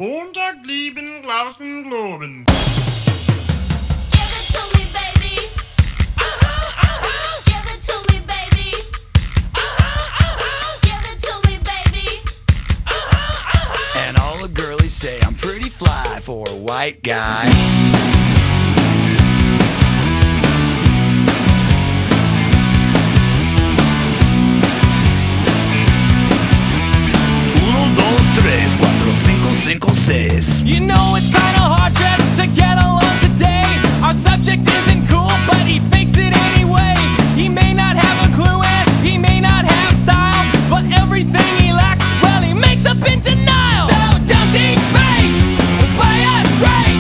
Montag lieben, Glauben, Globen. Give it to me, baby. Give it to me, baby. Give it to me, baby. And all the girlies say I'm pretty fly for a white guy. Uno, dos, tres, cuatro, cinco, cinco, seis. You know it's kinda hard just to get along today. Our subject isn't cool, but he fakes it anyway. He may not have a clue and he may not have style, but everything he lacks, well, he makes up in denial. So don't defame or play us straight.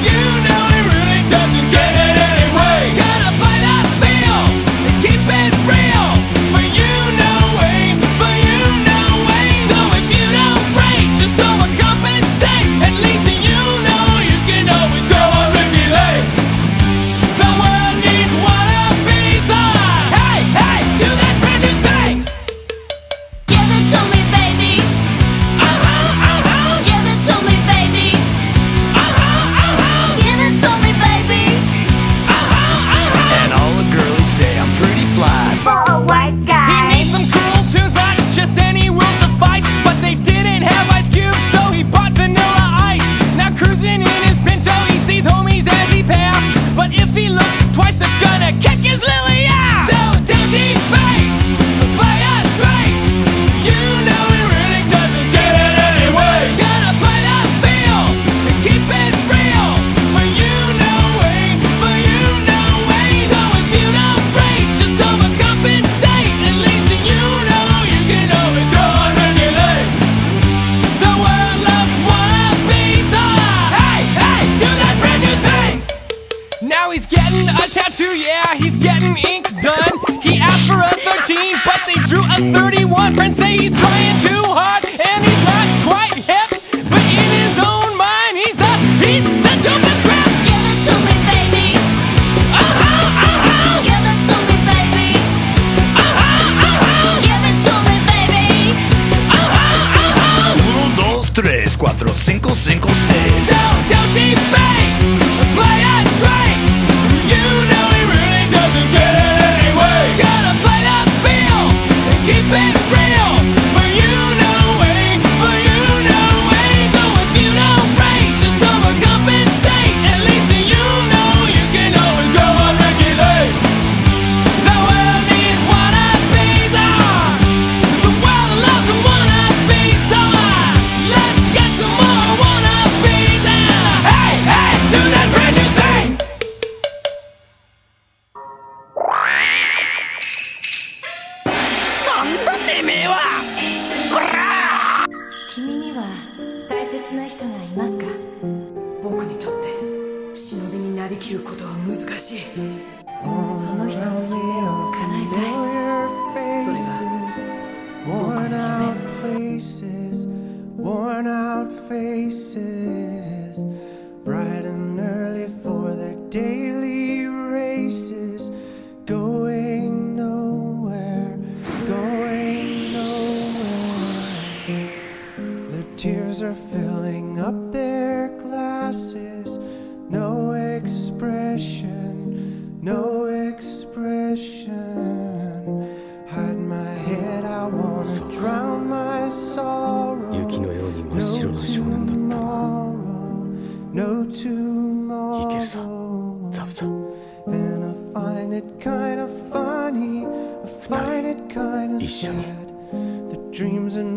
You know he really doesn't get it anyway. Gotta play that feel and keep it real. For you, no way. For you, no way. So if you don't rate, just overcompensate. At least you know you can always go on Ricky Lake. The world needs one of these. Hey, hey, do that brand new thing. Give it to me, baby. Give it to me, baby. Give it to me, baby. And all the girlies say I'm pretty fly. For a white He guy. needs some cool tunes, not just any will suffice. But they didn't have Ice Cube, so he bought Vanilla Ice. Now cruising in his Pinto, he sees homies as he passed. But if he looks twice, they're gonna kick his lily ass. So don't debate, play us straight. You know he really doesn't get it anyway. Gotta play that feel and keep it real. For you, no way. For you, no way. So if you don't rate, just overcompensate. At least you know you can always go on regulate. The world loves wannabes. Hey, hey, do that brand new thing. Now he's getting a tattoo, yeah, he's getting ink done. He asked for a 13, but they drew a 31. Friends say he's trying too hard, and he's not quite hip. But in his own mind, he's the dopest rap. Give it to me, baby. Give it to me, baby. Give it to me, baby. Uno, dos, tres, cuatro, cinco, cinco, seis. So don't debate, play us straight. You know he really doesn't get it anyway. Gotta play that feel and keep it real. For you, no way. For you, no way. So if you don't rate, just overcompensate. At least you know you can always go on regulate. The world needs wannabes. The world loves wannabes. So let's get some more wannabes. Hey, hey, do that brand new thing. Nandaてめえは! 君には大切な人がいますか？僕にとって忍びになりきることは難しい。その人の夢を叶えたい。それが僕の Worn 夢。 out places, worn out faces, bright and early for their daily races, going nowhere, going nowhere. Their tears are filling up their glasses, no expression, no expression. Hide my head, I wanna drown my sorrow. 雪のように真っ白な少年だったな。 No tomorrow. いけるさ、ザブザ。 And I find it kinda funny, I find it kinda 一緒に sad. The dreams and